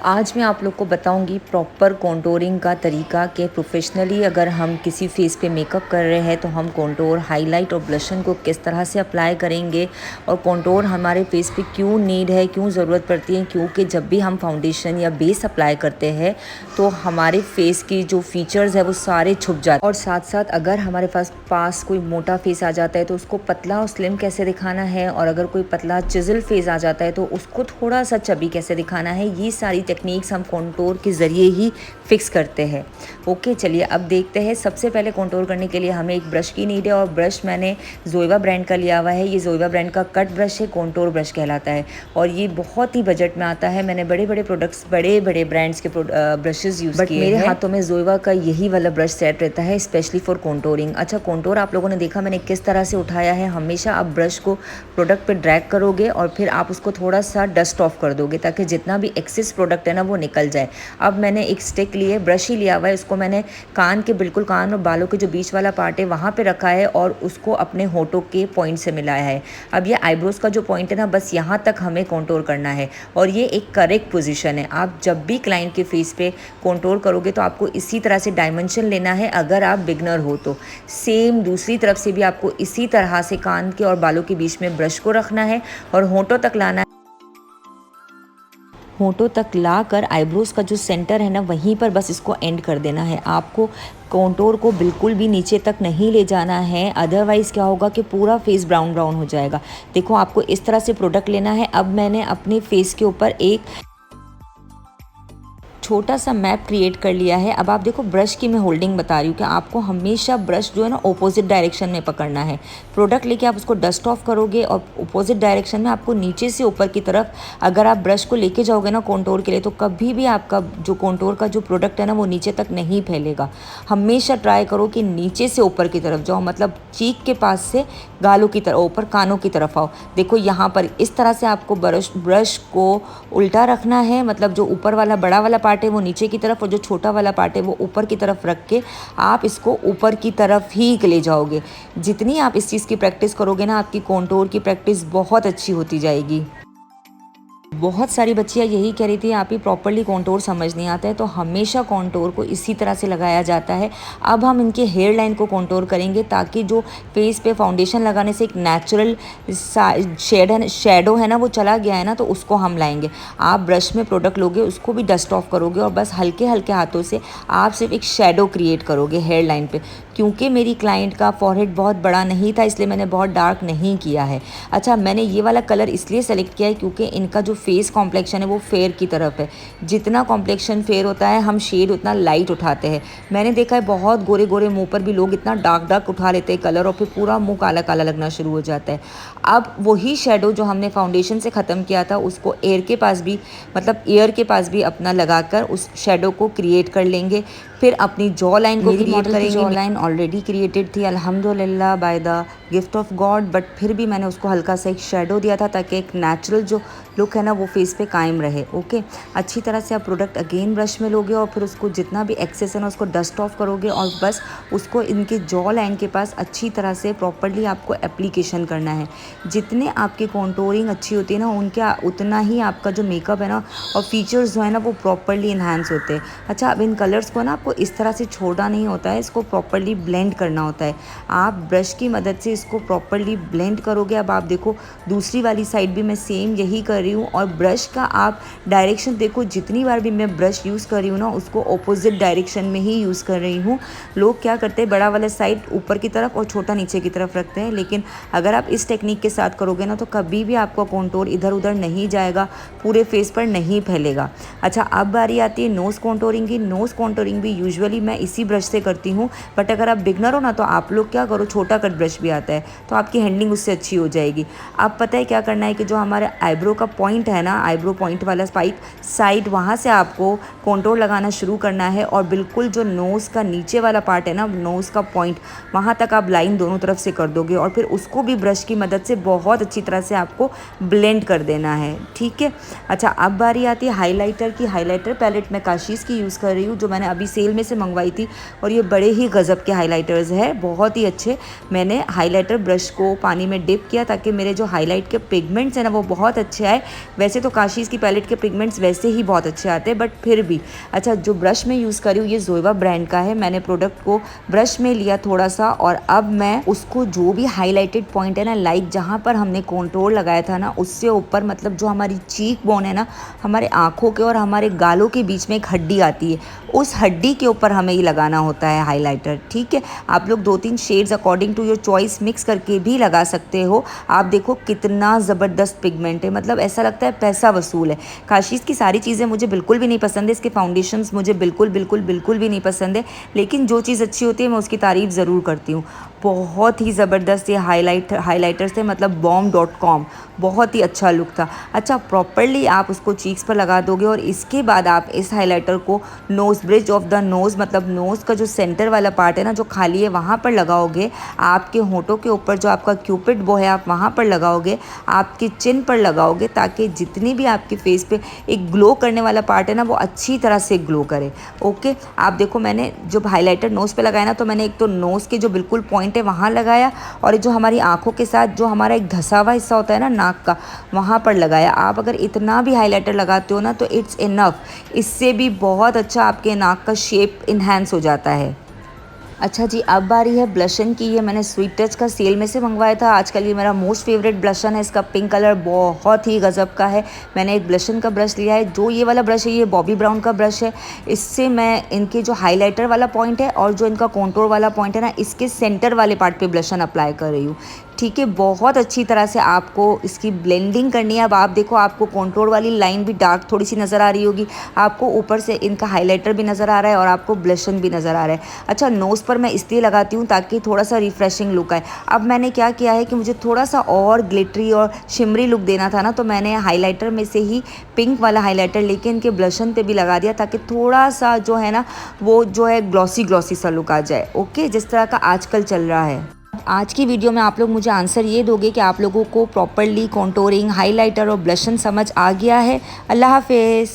आज मैं आप लोग को बताऊंगी प्रॉपर कॉन्टोरिंग का तरीका कि प्रोफेशनली अगर हम किसी फेस पे मेकअप कर रहे हैं तो हम कॉन्टोर, हाईलाइट और ब्लशन को किस तरह से अप्लाई करेंगे और कॉन्टोर हमारे फेस पे क्यों नीड है, क्यों ज़रूरत पड़ती है। क्योंकि जब भी हम फाउंडेशन या बेस अप्लाई करते हैं तो हमारे फेस की जो फीचर्स है वो सारे छुप जाते हैं। और साथ साथ अगर हमारे पास कोई मोटा फेस आ जाता है तो उसको पतला और स्लिम कैसे दिखाना है, और अगर कोई पतला चिजल फेस आ जाता है तो उसको थोड़ा सा चबी कैसे दिखाना है, ये सारी टेक्निक्स हम कॉन्टोर के ज़रिए ही फिक्स करते हैं। ओके, चलिए अब देखते हैं। सबसे पहले कॉन्टोर करने के लिए हमें एक ब्रश की नीड है और ब्रश मैंने जोइवा ब्रांड का लिया हुआ है। ये जोइवा ब्रांड का कट ब्रश है, कॉन्टोर ब्रश कहलाता है और ये बहुत ही बजट में आता है। मैंने बड़े बड़े प्रोडक्ट्स, बड़े बड़े ब्रांड्स के ब्रशेज़ यूज़ किए हैं, मेरे हाथों में जोइवा का यही वाला ब्रश सेट रहता है स्पेशली फॉर कॉन्टोरिंग। अच्छा, कॉन्टोर आप लोगों ने देखा मैंने किस तरह से उठाया है। हमेशा आप ब्रश को प्रोडक्ट पे ड्रैग करोगे और फिर आप उसको थोड़ा सा डस्ट ऑफ कर दोगे ताकि जितना भी एक्सेस प्रोडक्ट है ना वो निकल जाए। अब मैंने एक स्टिक लिए, ब्रश ही लिया हुआ है, उसको मैंने कान के बिल्कुल कान और बालों के जो बीच वाला पार्ट है वहाँ पे रखा है और उसको अपने होठों के पॉइंट से मिलाया है। अब ये आईब्रोज का जो पॉइंट है ना, बस यहाँ तक हमें कॉन्टोर करना है और ये एक करेक्ट पोजीशन है। आप जब भी क्लाइंट के फेस पे कॉन्टोर करोगे तो आपको इसी तरह से डायमेंशन लेना है। अगर आप बिगनर हो तो सेम दूसरी तरफ से भी आपको इसी तरह से कान के और बालों के बीच में ब्रश को रखना है और होठों तक लाना है। होठों तक लाकर आईब्रोज का जो सेंटर है ना वहीं पर बस इसको एंड कर देना है। आपको कॉन्टोर को बिल्कुल भी नीचे तक नहीं ले जाना है, अदरवाइज़ क्या होगा कि पूरा फेस ब्राउन ब्राउन हो जाएगा। देखो, आपको इस तरह से प्रोडक्ट लेना है। अब मैंने अपने फेस के ऊपर एक छोटा सा मैप क्रिएट कर लिया है। अब आप देखो, ब्रश की मैं होल्डिंग बता रही हूँ कि आपको हमेशा ब्रश जो है ना ऑपोजिट डायरेक्शन में पकड़ना है। प्रोडक्ट लेके आप उसको डस्ट ऑफ करोगे और ऑपोजिट डायरेक्शन में आपको नीचे से ऊपर की तरफ अगर आप ब्रश को लेके जाओगे ना कॉन्टोर के लिए, तो कभी भी आपका जो कॉन्टोर का जो प्रोडक्ट है ना वो नीचे तक नहीं फैलेगा। हमेशा ट्राई करो कि नीचे से ऊपर की तरफ जाओ, मतलब चीक के पास से गालों की तरफ, ऊपर कानों की तरफ आओ। देखो यहाँ पर इस तरह से आपको ब्रश को उल्टा रखना है, मतलब जो ऊपर वाला बड़ा वाला पार्ट है वो नीचे की तरफ और जो छोटा वाला पार्ट है वो ऊपर की तरफ रख के आप इसको ऊपर की तरफ ही ले जाओगे। जितनी आप इस चीज़ की प्रैक्टिस करोगे ना, आपकी कॉन्टोर की प्रैक्टिस बहुत अच्छी होती जाएगी। बहुत सारी बच्चियाँ यही कह रही थी आप ही प्रॉपरली कॉन्टोर समझ नहीं आता है, तो हमेशा कॉन्टोर को इसी तरह से लगाया जाता है। अब हम इनके हेयर लाइन को कॉन्टोर करेंगे ताकि जो फेस पे फाउंडेशन लगाने से एक नेचुरल शेडो है ना वो चला गया है ना, तो उसको हम लाएंगे। आप ब्रश में प्रोडक्ट लोगे, उसको भी डस्ट ऑफ करोगे और बस हल्के हल्के हाथों से आप सिर्फ एक शेडो क्रिएट करोगे हेयर लाइन पे। क्योंकि मेरी क्लाइंट का फॉरहेड बहुत बड़ा नहीं था इसलिए मैंने बहुत डार्क नहीं किया है। अच्छा, मैंने ये वाला कलर इसलिए सेलेक्ट किया है क्योंकि इनका जो फेस कॉम्प्लेक्शन है वो फेयर की तरफ है। जितना कॉम्प्लेक्शन फेयर होता है हम शेड उतना लाइट उठाते हैं। मैंने देखा है बहुत गोरे गोरे मुंह पर भी लोग इतना डार्क डार्क उठा लेते हैं कलर और फिर पूरा मुंह काला काला लगना शुरू हो जाता है। अब वही शेडो जो हमने फाउंडेशन से ख़त्म किया था उसको एयर के पास भी, मतलब ईयर के पास भी अपना लगाकर उस शेडो को क्रिएट कर लेंगे। फिर अपनी जॉ लाइन को क्रिएट करेंगे। जॉ लाइन ऑलरेडी क्रिएटेड थी अल्हम्दुलिल्लाह by the gift of God, but फिर भी मैंने उसको हल्का सा एक शेडो दिया था ताकि एक नेचुरल जो लुक है ना वो फेस पे कायम रहे। ओके, अच्छी तरह से आप प्रोडक्ट अगेन ब्रश में लोगे और फिर उसको जितना भी एक्सेस है ना उसको डस्ट ऑफ करोगे और बस उसको इनके जॉ लाइन के पास अच्छी तरह से प्रॉपरली आपको एप्लीकेशन करना है। जितने आपकी कॉन्टोरिंग अच्छी होती है ना उनके उतना ही आपका जो मेकअप है ना और फीचर्स जो है ना वो प्रॉपरली इन्हांस होते हैं। अच्छा, अब इन कलर्स को ना आपको इस तरह से छोड़ना नहीं होता है, इसको प्रॉपरली ब्लेंड करना होता है। आप ब्रश की मदद से इसको प्रॉपरली ब्लेंड करोगे। अब आप देखो दूसरी वाली साइड भी मैं सेम यही कर रही हूँ और ब्रश का आप डायरेक्शन देखो, जितनी बार भी मैं ब्रश यूज़ कर रही हूँ ना उसको ऑपोजिट डायरेक्शन में ही यूज़ कर रही हूँ। लोग क्या करते हैं, बड़ा वाला साइड ऊपर की तरफ और छोटा नीचे की तरफ रखते हैं, लेकिन अगर आप इस टेक्निक के साथ करोगे ना तो कभी भी आपका कॉन्टोर इधर उधर नहीं जाएगा, पूरे फेस पर नहीं फैलेगा। अच्छा, अब बारी आती है नोज़ कॉन्टोरिंग की। नोज़ कॉन्टोरिंग भी यूजुअली मैं इसी ब्रश से करती हूँ, बट अगर आप बिगनर हो ना तो आप लोग क्या करो, छोटा कट ब्रश भी आता है तो आपकी हैंडलिंग उससे अच्छी हो जाएगी। अब पता है क्या करना है कि जो हमारे आईब्रो का पॉइंट है ना, आईब्रो पॉइंट वाला साइड वहाँ से आपको कॉन्टोर लगाना शुरू करना है और बिल्कुल जो नोज़ का नीचे वाला पार्ट है ना, नोज़ का पॉइंट, वहाँ तक आप लाइन दोनों तरफ से कर दोगे और फिर उसको भी ब्रश की मदद से बहुत अच्छी तरह से आपको ब्लेंड कर देना है। ठीक है। अच्छा, अब बारी आती है हाइलाइटर की। हाइलाइटर पैलेट मैं काशीज़ की यूज़ कर रही हूँ जो मैंने अभी सेल में से मंगवाई थी और ये बड़े ही गज़ब के हाइलाइटर्स है, बहुत ही अच्छे। मैंने हाइलाइटर ब्रश को पानी में डिप किया ताकि मेरे जो हाईलाइट के पिगमेंट्स हैं ना वो बहुत अच्छे आए। वैसे तो काशीज़ की पैलेट के पिगमेंट्स वैसे ही बहुत अच्छे आते हैं, बट फिर भी। अच्छा, जो ब्रश मैं यूज़ कर रही हूँ ये जोइवा ब्रांड का है। मैंने प्रोडक्ट को ब्रश में लिया थोड़ा सा, और अब मैं उसको जो भी हाईलाइटेड पॉइंट है ना, लाइक जहाँ पर हमने कॉन्टोर लगाया था ना, उससे ऊपर, मतलब जो हमारी चीक बोन है ना, हमारे आँखों के और हमारे गालों के बीच में एक हड्डी आती है, उस हड्डी के ऊपर हमें ये लगाना होता है हाइलाइटर। ठीक है, आप लोग 2-3 shades according to your choice mix करके भी लगा सकते हो। आप देखो कितना ज़बरदस्त पिगमेंट है, मतलब ऐसा लगता है पैसा वसूल है। काशीज़ की सारी चीज़ें मुझे बिल्कुल भी नहीं पसंद है, इसके फाउंडेशंस मुझे बिल्कुल भी नहीं पसंद है, लेकिन जो चीज़ अच्छी होती है मैं उसकी तारीफ़ ज़रूर करती हूँ। बहुत ही ज़बरदस्त ये हाइलाइटर्स थे, मतलब bomb.com, बहुत ही अच्छा लुक था। अच्छा, प्रॉपरली आप उसको चीक्स पर लगा दोगे और इसके बाद आप इस हाइलाइटर को nose, bridge of the nose, मतलब नोज़ का जो सेंटर वाला पार्ट है ना, जो खाली है, वहाँ पर लगाओगे। आपके होंठों के ऊपर जो आपका क्यूपिड बो है आप वहाँ पर लगाओगे, आपके चिन पर लगाओगे, ताकि जितनी भी आपके फेस पे एक ग्लो करने वाला पार्ट है ना, वो अच्छी तरह से ग्लो करे। ओके, आप देखो मैंने जब हाइलाइटर नोज़ पे लगाया ना, तो मैंने एक तो नोज़ के जो बिल्कुल पॉइंट है वहाँ लगाया, और जो हमारी आँखों के साथ जो हमारा एक धसा हुआ हिस्सा होता है ना नाक का, वहाँ पर लगाया। आप अगर इतना भी हाइलाइटर लगाते हो ना तो इट्स इनफ, इससे भी बहुत अच्छा आपके नाक का शेप इन्हांस हो जाता है। अच्छा जी, अब बारी है ब्लशन की। ये मैंने स्वीट टच का सेल में से मंगवाया था। आजकल ये मेरा मोस्ट फेवरेट ब्लशन है। इसका पिंक कलर बहुत ही गज़ब का है। मैंने एक ब्लशन का ब्रश लिया है, जो ये वाला ब्रश है ये बॉबी ब्राउन का ब्रश है। इससे मैं इनके जो हाइलाइटर वाला पॉइंट है और जो इनका कॉन्टोर वाला पॉइंट है ना, इसके सेंटर वाले पार्ट पे ब्लशन अप्लाई कर रही हूँ। ठीक है, बहुत अच्छी तरह से आपको इसकी ब्लेंडिंग करनी है। अब आप देखो, आपको कॉन्टोर वाली लाइन भी डार्क थोड़ी सी नज़र आ रही होगी, आपको ऊपर से इनका हाइलाइटर भी नज़र आ रहा है और आपको ब्लशन भी नज़र आ रहा है। अच्छा, नोज़ पर मैं इसलिए लगाती हूँ ताकि थोड़ा सा रिफ्रेशिंग लुक आए। अब मैंने क्या किया है कि मुझे थोड़ा सा और ग्लिटरी और शिमरी लुक देना था ना, तो मैंने हाइलाइटर में से ही पिंक वाला हाइलाइटर लेके इनके ब्लशन पे भी लगा दिया, ताकि थोड़ा सा जो है ना, वो जो है ग्लॉसी सा लुक आ जाए। ओके, जिस तरह का आजकल चल रहा है। आज की वीडियो में आप लोग मुझे आंसर ये दोगे कि आप लोगों को प्रॉपरली कॉन्टोरिंग, हाइलाइटर और ब्लशन समझ आ गया है। अल्लाह हाफिज़।